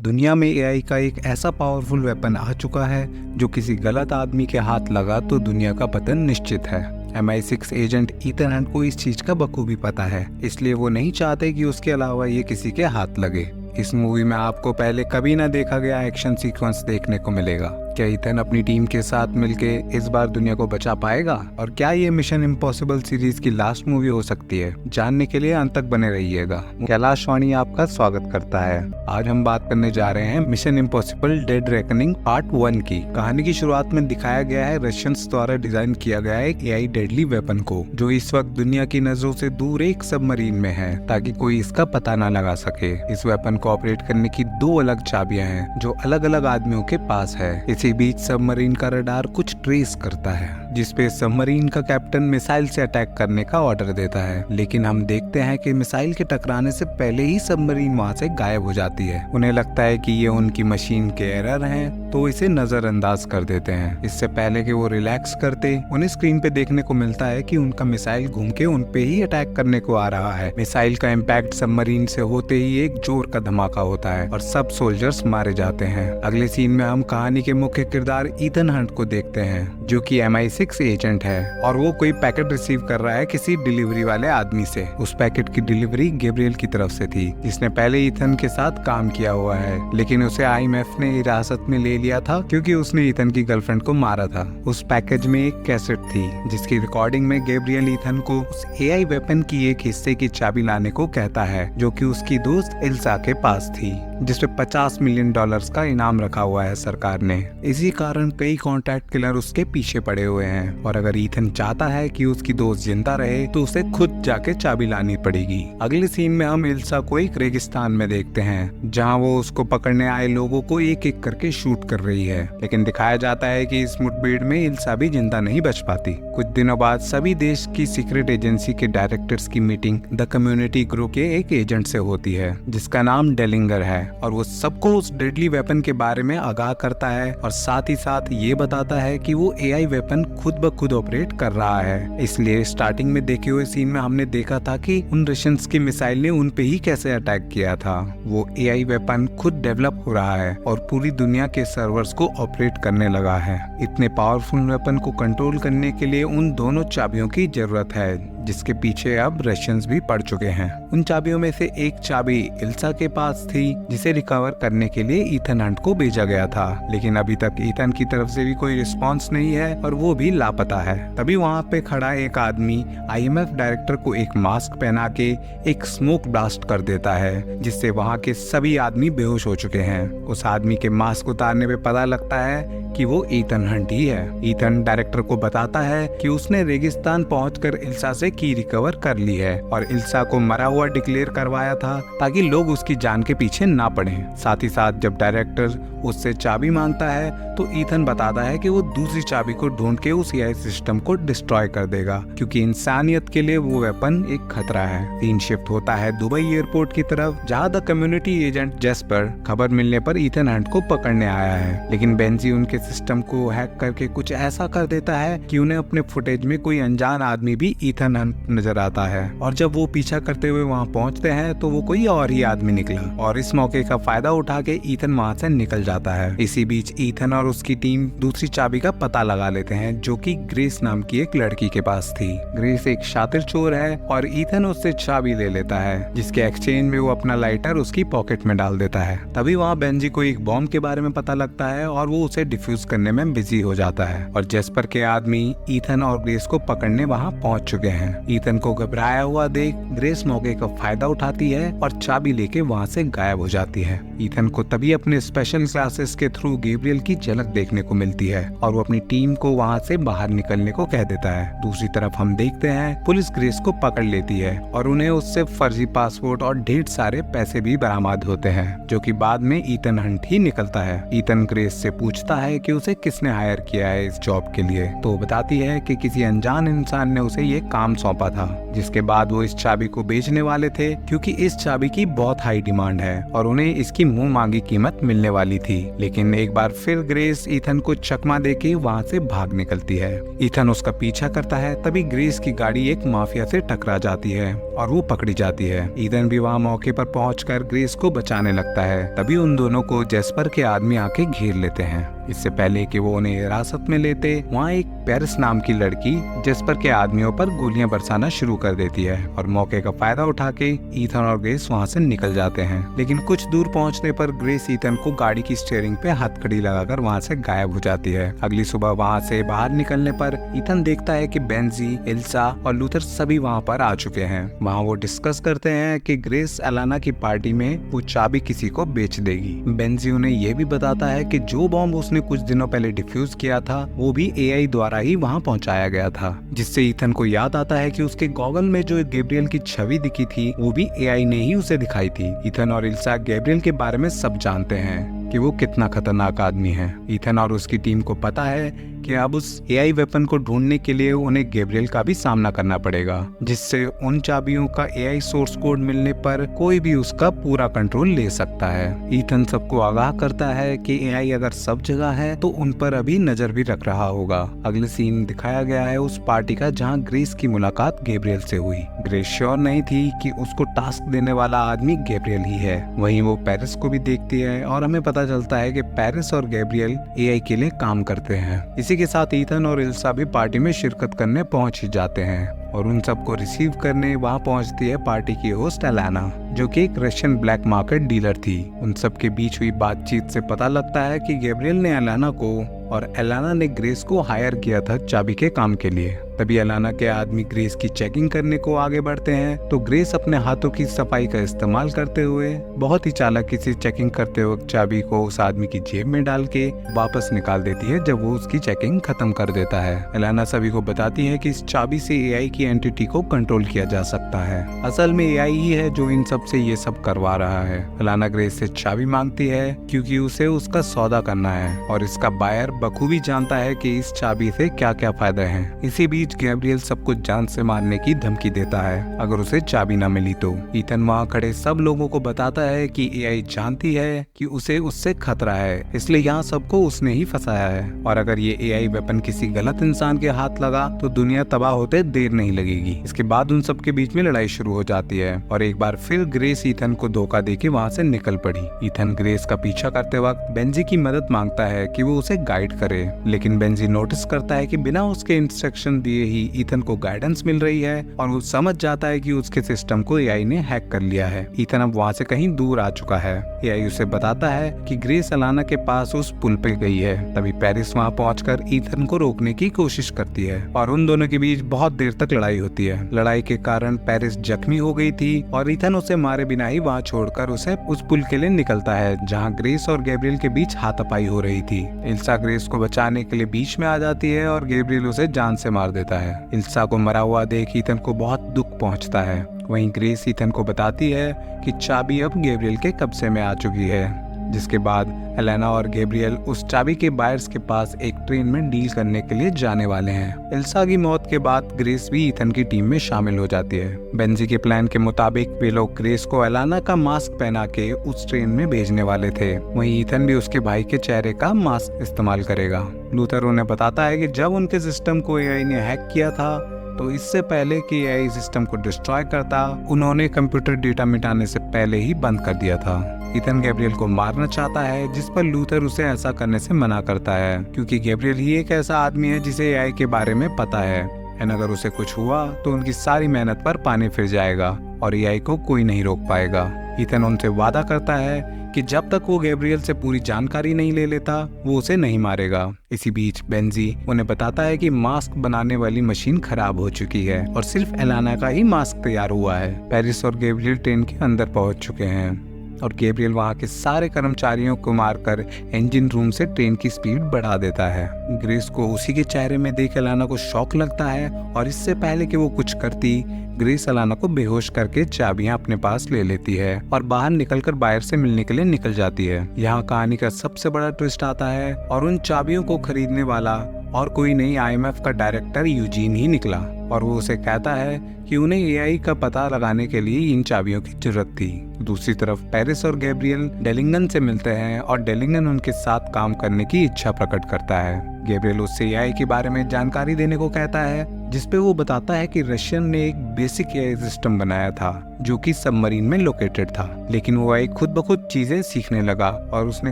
दुनिया में एआई का एक ऐसा पावरफुल वेपन आ चुका है जो किसी गलत आदमी के हाथ लगा तो दुनिया का पतन निश्चित है। MI6 एजेंट ईथन हंट को इस चीज का बखूबी पता है, इसलिए वो नहीं चाहते कि उसके अलावा ये किसी के हाथ लगे। इस मूवी में आपको पहले कभी ना देखा गया एक्शन सीक्वेंस देखने को मिलेगा। क्या ईथन अपनी टीम के साथ मिलके इस बार दुनिया को बचा पाएगा, और क्या ये मिशन इम्पॉसिबल सीरीज की लास्ट मूवी हो सकती है? जानने के लिए अंत तक बने रहिएगा। कैलाश वाणी आपका स्वागत करता है। आज हम बात करने जा रहे हैं mission impossible dead reckoning part 1 की। कहानी की शुरुआत में दिखाया गया है रशियंस द्वारा डिजाइन किया गया एक एआई डेडली वेपन को, जो इस वक्त दुनिया की नजरों से दूर एक सबमरीन में है ताकि कोई इसका पता न लगा सके। इस वेपन को ऑपरेट करने की 2 अलग चाबियां हैं जो अलग अलग आदमियों के पास है। इसी बीच सबमरीन का रडार कुछ ट्रेस करता है जिसपे सबमरीन का कैप्टन मिसाइल से अटैक करने का ऑर्डर देता है, लेकिन हम देखते हैं कि मिसाइल के टकराने से पहले ही सबमरीन वहां से गायब हो जाती है। उन्हें लगता है कि ये उनकी मशीन के एरर हैं, तो इसे नजरअंदाज कर देते हैं। इससे पहले कि वो रिलैक्स करते, उन्हें स्क्रीन पे देखने को मिलता है कि उनका मिसाइल घूम के उन पे ही अटैक करने को आ रहा है। मिसाइल का इम्पैक्ट सबमरीन से होते ही एक जोर का धमाका होता है और सब सोल्जर्स मारे जाते हैं। अगले सीन में हम कहानी के मुख्य किरदार ईथन हंट को देखते हैं, जो कि MI6 एजेंट है, और वो कोई पैकेट रिसीव कर रहा है किसी डिलीवरी वाले आदमी से। उस पैकेट की डिलीवरी गैब्रियल की तरफ से थी, जिसने पहले ईथन के साथ काम किया हुआ है, लेकिन उसे IMF ने हिरासत में ले लिया था क्योंकि उसने ईथन की गर्लफ्रेंड को मारा था। उस पैकेज में एक कैसेट थी जिसकी रिकॉर्डिंग में गैब्रियल ईथन को उस एआई वेपन की एक हिस्से की चाबी लाने को कहता है, जो कि उसकी दोस्त इल्सा के पास थी, जिसपे $50 मिलियन का इनाम रखा हुआ है सरकार ने। इसी कारण कई कॉन्ट्रैक्ट किलर उसके पीछे पड़े हुए हैं, और अगर ईथन चाहता है कि उसकी दोस्त जिंदा रहे तो उसे खुद जाके चाबी लानी पड़ेगी। अगले सीन में हम इल्सा को एक रेगिस्तान में देखते हैं, जहां वो उसको पकड़ने आए लोगों को एक एक करके शूट कर रही है, लेकिन दिखाया जाता है कि इस मुठभेड़ में इल्सा भी जिंदा नहीं बच पाती। कुछ दिनों बाद सभी देश की सीक्रेट एजेंसी के डायरेक्टर्स की मीटिंग द कम्युनिटी ग्रुप के एक एजेंट से होती है, जिसका नाम डेलिंगर है, और वो सबको उस डेडली वेपन के बारे में आगाह करता है, और साथ ही साथ ये बताता है कि वो एआई वेपन खुद ब खुद ऑपरेट कर रहा है। इसलिए स्टार्टिंग में देखे हुए सीन में हमने देखा था कि उन रशियंस की मिसाइल ने उन पे ही कैसे अटैक किया था। वो एआई वेपन खुद डेवलप हो रहा है और पूरी दुनिया के सर्वर्स को ऑपरेट करने लगा है। इतने पावरफुल वेपन को कंट्रोल करने के लिए उन दोनों चाबियों की जरूरत है, जिसके पीछे अब रशियंस भी पड़ चुके हैं। उन चाबियों में से एक चाबी इल्सा के पास थी, जिसे रिकवर करने के लिए ईथन हंट को भेजा गया था, लेकिन अभी तक ईथन की तरफ से भी कोई रिस्पांस नहीं है और वो भी लापता है। तभी वहाँ पे खड़ा एक आदमी IMF डायरेक्टर को एक मास्क पहना के एक स्मोक ब्लास्ट कर देता है, जिससे वहाँ के सभी आदमी बेहोश हो चुके हैं। उस आदमी के मास्क उतारने पे पता लगता है कि वो ईथन हंट ही है। ईथन डायरेक्टर को बताता है कि उसने रेगिस्तान पहुंचकर इल्सा से की रिकवर कर ली है और इल्सा को मरा हुआ डिक्लेयर करवाया था ताकि लोग उसकी जान के पीछे ना पड़े। साथ ही साथ जब डायरेक्टर उससे चाबी मांगता है तो ईथन बताता है कि वो दूसरी चाबी को ढूंढ के उस एआई सिस्टम को डिस्ट्रॉय कर देगा, क्योंकि इंसानियत के लिए वो वेपन एक खतरा है। सीन शिफ्ट होता है दुबई एयरपोर्ट की तरफ, जहाँ द कम्युनिटी एजेंट जेस्पर खबर मिलने पर ईथन हंट को पकड़ने आया है, लेकिन बेंजी उनके सिस्टम को हैक करके कुछ ऐसा कर देता है कि उन्हें अपने फुटेज में कोई अनजान आदमी भी ईथन हंट नजर आता है, और जब वो पीछा करते हुए वहाँ पहुँचते हैं तो वो कोई और ही आदमी निकला, और इस मौके का फायदा उठा के ईथन वहाँ से निकल जाता है। इसी बीच ईथन और उसकी टीम दूसरी चाबी का पता लगा लेते हैं, जो कि ग्रेस नाम की एक लड़की के पास थी। ग्रेस एक शातिर चोर है और ईथन उससे चाबी ले लेता है, जिसके एक्सचेंज में वो अपना लाइटर उसकी पॉकेट में डाल देता है। तभी वहाँ बेंजी को एक बॉम्ब के बारे में पता लगता है और वो उसे डिफ्यूज करने में बिजी हो जाता है, और जेस्पर के आदमी ईथन और ग्रेस को पकड़ने वहाँ पहुँच चुके हैं। ईथन को घबराया हुआ देख ग्रेस मौके का फायदा उठाती है और चाबी लेके वहाँ से गायब हो जाती है। ईथन को तभी अपने स्पेशल क्लासेस के थ्रू गैब्रियल की झलक देखने को मिलती है और वो अपनी टीम को वहाँ से बाहर निकलने को कह देता है। दूसरी तरफ हम देखते हैं पुलिस ग्रेस को पकड़ लेती है और उन्हें उससे फर्जी पासपोर्ट और ढेर सारे पैसे भी बरामद होते हैं, जो कि बाद में ईथन हंट ही निकलता है। ईथन ग्रेस से पूछता है कि उसे किसने हायर किया है इस जॉब के लिए, तो बताती है कि किसी अनजान इंसान ने उसे ये काम सौंपा था, जिसके बाद वो इस चाबी को बेचने वाले थे क्योंकि इस चाबी की बहुत हाई डिमांड है और उन्हें इसकी मुंह मांगी कीमत मिलने वाली थी। लेकिन एक बार फिर ग्रेस ईथन को चकमा देके वहाँ से भाग निकलती है। ईथन उसका पीछा करता है, तभी ग्रेस की गाड़ी एक माफिया से टकरा जाती है और वो पकड़ी जाती है। ईथन भी वहाँ मौके पर पहुंचकर ग्रेस को बचाने लगता है। तभी उन दोनों को जेस्पर के आदमी आके घेर लेते हैं। इससे पहले कि वो उन्हें हिरासत में लेते, वहाँ एक पेरिस नाम की लड़की जेस्पर के आदमियों पर गोलियां बरसाना शुरू कर देती है और मौके का फायदा उठा के ईथन और ग्रेस वहाँ से निकल जाते हैं। लेकिन कुछ दूर पहुँचने पर ग्रेस ईथन को गाड़ी की स्टीयरिंग पे हथकड़ी लगाकर वहाँ से गायब हो जाती है। अगली सुबह वहाँ से बाहर निकलने पर ईथन देखता है कि बेंजी, इल्सा और लूथर सभी वहाँ पर आ चुके हैं। वहाँ वो डिस्कस करते हैं कि ग्रेस एलाना की पार्टी में वो चाबी किसी को बेच देगी। बेंजी उन्हें ये भी बताता है कि जो बॉम्ब उसने कुछ दिनों पहले डिफ्यूज किया था वो भी एआई द्वारा ही वहाँ पहुँचाया गया था, जिससे ईथन को याद आता है कि उसके गॉगल में जो गैब्रियल की छवि दिखी थी वो भी एआई ने ही उसे दिखाई थी। ईथन और इल्सा गैब्रियल के बारे में सब जानते हैं कि वो कितना खतरनाक आदमी है। ईथन और उसकी टीम को पता है कि अब उस एआई वेपन को ढूंढने के लिए उन्हें गैब्रियल का भी सामना करना पड़ेगा, जिससे उन चाबियों का एआई सोर्स कोड मिलने पर कोई भी उसका पूरा कंट्रोल ले सकता है। ईथन सबको आगाह करता है कि एआई अगर सब जगह है तो उन पर अभी नजर भी रख रहा होगा। अगले सीन दिखाया गया है उस पार्टी का जहां ग्रेस की मुलाकात गैब्रियल से हुई। ग्रेस श्योर नहीं थी कि उसको टास्क देने वाला आदमी गैब्रियल ही है। वहीं वो पेरिस को भी देखती है और हमें पता चलता है कि पेरिस और गैब्रियल एआई के लिए काम करते हैं। इसी के साथ ईथन और इल्सा भी पार्टी में शिरकत करने पहुंच ही जाते हैं और उन सबको रिसीव करने वहां पहुंचती है पार्टी की होस्ट एलाना, जो कि एक रशियन ब्लैक मार्केट डीलर थी। उन सब के बीच हुई बातचीत से पता लगता है कि गैब्रियल ने एलाना को और एलाना ने ग्रेस को हायर किया था चाबी के काम के लिए। तभी एलाना के आदमी ग्रेस की चेकिंग करने को आगे बढ़ते हैं तो ग्रेस अपने हाथों की सफाई का इस्तेमाल करते हुए बहुत ही चालाकी से चेकिंग करते वक्त चाबी को उस आदमी की जेब में डाल के वापस निकाल देती है जब वो उसकी चेकिंग खत्म कर देता है। एलाना सभी को बताती है कि इस चाबी से एआई की एंटिटी को कंट्रोल किया जा सकता है। असल में एआई ही है जो इन सब से ये सब करवा रहा है। एलाना ग्रेस से चाबी मांगती है क्योंकि उसे उसका सौदा करना है और इसका बायर बखूबी जानता है कि इस चाबी से क्या क्या फायदे हैं। इसी बीच गैब्रियल सबको जान से मारने की धमकी देता है अगर उसे चाबी न मिली तो। ईथन वहाँ खड़े सब लोगों को बताता है कि एआई जानती है कि उसे उससे खतरा है, इसलिए यहाँ सबको उसने ही फंसाया है और अगर ये एआई वेपन किसी गलत इंसान के हाथ लगा तो दुनिया तबाह होते देर नहीं लगेगी। इसके बाद उन सबके बीच में लड़ाई शुरू हो जाती है और एक बार फिर ग्रेस ईथन को धोखा देके वहाँ से निकल पड़ी। ईथन ग्रेस का पीछा करते वक्त बेंजी की मदद मांगता है कि वो उसे गाइड करे, लेकिन बेंजी नोटिस करता है कि बिना उसके इंस्ट्रक्शन दिए ही ईथन को गाइडेंस मिल रही है और वो समझ जाता है कि उसके सिस्टम को एआई ने हैक कर लिया है। ईथन अब वहाँ से कहीं दूर आ चुका है। एआई उसे बताता है कि ग्रेस एलाना के पास उस पुल पे गई है। तभी पेरिस वहाँ पहुंचकर ईथन को रोकने की कोशिश करती है और उन दोनों के बीच बहुत देर तक लड़ाई होती है। लड़ाई के कारण पेरिस जख्मी हो गई थी और ईथन उसे मारे बिना ही वहाँ छोड़कर उसे उस पुल के लिए निकलता है जहाँ ग्रेस और गैब्रियल के बीच हाथापाई हो रही थी। इल्सा ग्रेस को बचाने के लिए बीच में आ जाती है और गैब्रियल उसे जान से मार देता है। इल्सा को मरा हुआ देख ईथन को बहुत दुख पहुंचता है। वहीं ग्रेस ईथन को बताती है कि चाबी अब गैब्रियल के कब्जे में आ चुकी है, जिसके बाद एलेना और गैब्रियल उस चाबी के बायर्स के पास एक ट्रेन में डील करने के लिए जाने वाले हैं। इल्सा की मौत के बाद ग्रेस भी ईथन की टीम में शामिल हो जाती है। बेंजी के प्लान के मुताबिक वे लोग ग्रेस को एलाना का मास्क पहना के उस ट्रेन में भेजने वाले थे। वहीं ईथन भी उसके भाई के चेहरे का मास्क इस्तेमाल करेगा। लूथर उन्हें बताता है कि जब उनके सिस्टम को एआई ने हैक किया था तो इससे पहले कि एआई सिस्टम को डिस्ट्रॉय करता, उन्होंने कंप्यूटर डेटा मिटाने से पहले ही बंद कर दिया था। ईथन गैब्रियल को मारना चाहता है, जिस पर लूथर उसे ऐसा करने से मना करता है क्योंकि गैब्रियल ही एक ऐसा आदमी है जिसे एआई के बारे में पता है एंड अगर उसे कुछ हुआ तो उनकी सारी मेहनत पर पानी फिर जाएगा और एआई को कोई नहीं रोक पाएगा। ईथन उनसे वादा करता है कि जब तक वो गैब्रियल से पूरी जानकारी नहीं ले लेता वो उसे नहीं मारेगा। इसी बीच बेंजी उन्हें बताता है कि मास्क बनाने वाली मशीन खराब हो चुकी है और सिर्फ एलाना का ही मास्क तैयार हुआ है। पेरिस और गैब्रियल ट्रेन के अंदर पहुंच चुके हैं और गैब्रियल वहां के सारे कर्मचारियों को मारकर इंजन रूम से ट्रेन की स्पीड बढ़ा देता है। ग्रेस को उसी के चेहरे में देख एलाना को शौक लगता है और इससे पहले कि वो कुछ करती, ग्रेस एलाना को बेहोश करके चाबियां अपने पास ले लेती है और बाहर निकलकर बायर से मिलने के लिए निकल जाती है। यहाँ कहानी का सबसे बड़ा ट्विस्ट आता है और उन चाबियों को खरीदने वाला और कोई नहीं IMF का डायरेक्टर यूजीन ही निकला और वो उसे कहता है कि उन्हें AI का पता लगाने के लिए इन चाबियों की जरूरत थी। दूसरी तरफ पेरिस और गैब्रियल डेलिंगन से मिलते हैं और डेलिंगन उनके साथ काम करने की इच्छा प्रकट करता है। गैब्रियल उससे AI के बारे में जानकारी देने को कहता है, जिसपे वो बताता है कि रशियन ने एक बेसिक AI सिस्टम बनाया था जो कि सबमरीन में लोकेटेड था, लेकिन वो AI खुद ब खुद चीजें सीखने लगा और उसने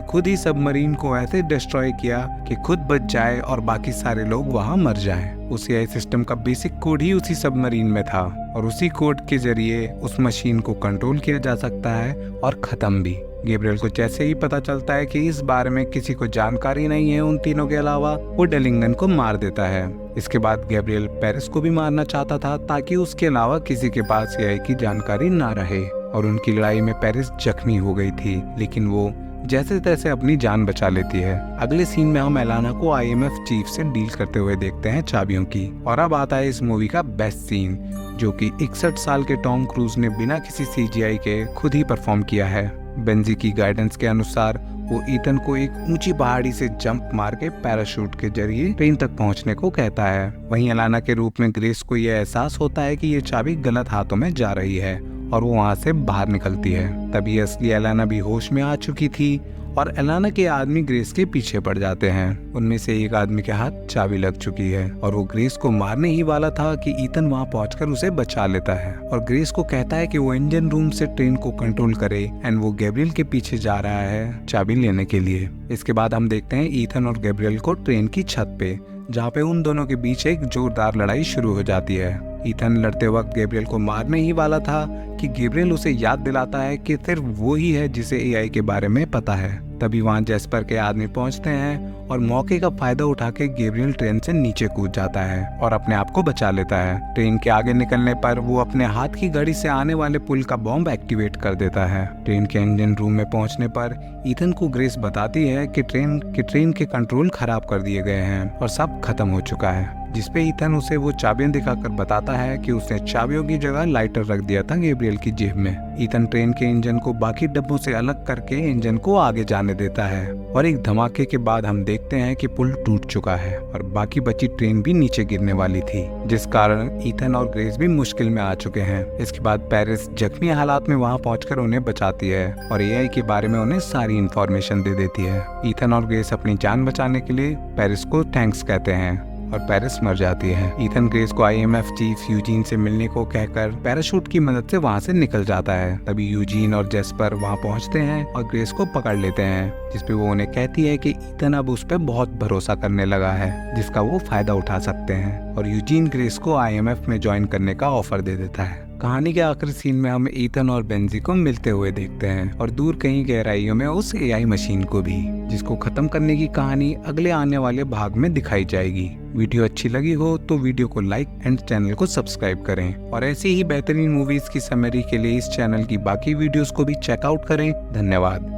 खुद ही सबमरीन को ऐसे डिस्ट्रॉय किया कि खुद बच जाए और बाकी सारे लोग वहां मर जाएं। उस AI सिस्टम का बेसिक कोड ही उसी सबमरीन में था और उसी कोड के जरिए उस मशीन को कंट्रोल किया जा सकता है और खत्म भी। गैब्रियल को जैसे ही पता चलता है कि इस बारे में किसी को जानकारी नहीं है उन तीनों के अलावा, वो डेलिंगन को मार देता है। इसके बाद गैब्रियल पेरिस को भी मारना चाहता था ताकि उसके अलावा किसी के पास AI की जानकारी ना रहे, और उनकी लड़ाई में पेरिस जख्मी हो गई थी, लेकिन वो जैसे तैसे अपनी जान बचा लेती है। अगले सीन में हम एलाना को IMF चीफ से डील करते हुए देखते हैं चाबियों की। और अब आता है इस मूवी का बेस्ट सीन, जो कि 61 साल के टॉम क्रूज ने बिना किसी CGI के खुद ही परफॉर्म किया है। बेंजी की गाइडेंस के अनुसार वो ईथन को एक ऊंची पहाड़ी से जंप मार के पैराशूट के जरिए ट्रेन तक पहुंचने को कहता है। वहीं एलाना के रूप में ग्रेस को यह एहसास होता है कि ये चाबी गलत हाथों में जा रही है और वो वहाँ से बाहर निकलती है। तभी असली एलाना भी होश में आ चुकी थी और एलाना के आदमी ग्रेस के पीछे पड़ जाते हैं। उनमें से एक आदमी के हाथ चाबी लग चुकी है और वो ग्रेस को मारने ही वाला था कि ईथन वहाँ पहुंचकर उसे बचा लेता है और ग्रेस को कहता है कि वो इंजन रूम से ट्रेन को कंट्रोल करे एंड वो गैब्रियल के पीछे जा रहा है चाबी लेने के लिए। इसके बाद हम देखते हैं ईथन और गैब्रियल को ट्रेन की छत पे, जहाँ पे उन दोनों के बीच एक जोरदार लड़ाई शुरू हो जाती है। ईथन लड़ते वक्त गैब्रियल को मारने ही वाला था कि गैब्रियल उसे याद दिलाता है कि सिर्फ वो ही है जिसे AI के बारे में पता है। तभी वहाँ जेस्पर के आदमी पहुँचते हैं और मौके का फायदा उठा के गैब्रियल ट्रेन से नीचे कूद जाता है और अपने आप को बचा लेता है। ट्रेन के आगे निकलने पर वो अपने हाथ की घड़ी से आने वाले पुल का बॉम्ब एक्टिवेट कर देता है। ट्रेन के इंजन रूम में पहुंचने पर ईथन को ग्रेस बताती है कि ट्रेन के कंट्रोल खराब कर दिए गए हैं और सब खत्म हो चुका है, जिसपे ईथन उसे वो चाबियां दिखाकर बताता है कि उसने चाबियों की जगह लाइटर रख दिया था गैब्रियल की जेब में। ईथन ट्रेन के इंजन को बाकी डब्बों से अलग करके इंजन को आगे जाने देता है और एक धमाके के बाद हम देखते हैं कि पुल टूट चुका है और बाकी बची ट्रेन भी नीचे गिरने वाली थी, जिस कारण ईथन और ग्रेस भी मुश्किल में आ चुके हैं। इसके बाद पेरिस जख्मी हालात में वहां पहुंचकर उन्हें बचाती है और AI के बारे में उन्हें सारी इन्फॉर्मेशन दे देती है। ईथन और ग्रेस अपनी जान बचाने के लिए पेरिस को थैंक्स कहते हैं और पेरिस मर जाती है। ईथन ग्रेस को IMF चीफ यूजीन से मिलने को कहकर पैराशूट की मदद से वहां से निकल जाता है। तभी यूजीन और जेस्पर वहां पहुंचते हैं और ग्रेस को पकड़ लेते हैं, जिसपे वो उन्हें कहती है कि ईथन अब उस पर बहुत भरोसा करने लगा है जिसका वो फायदा उठा सकते हैं, और यूजीन ग्रेस को IMF में ज्वाइन करने का ऑफर दे देता है। कहानी के आखिरी सीन में हम ईथन और बेंजी को मिलते हुए देखते हैं और दूर कहीं गहराइयों में उस AI मशीन को भी, जिसको खत्म करने की कहानी अगले आने वाले भाग में दिखाई जाएगी। वीडियो अच्छी लगी हो तो वीडियो को लाइक एंड चैनल को सब्सक्राइब करें और ऐसी ही बेहतरीन मूवीज की समरी के लिए इस चैनल की बाकी वीडियोस को भी चेकआउट करें। धन्यवाद।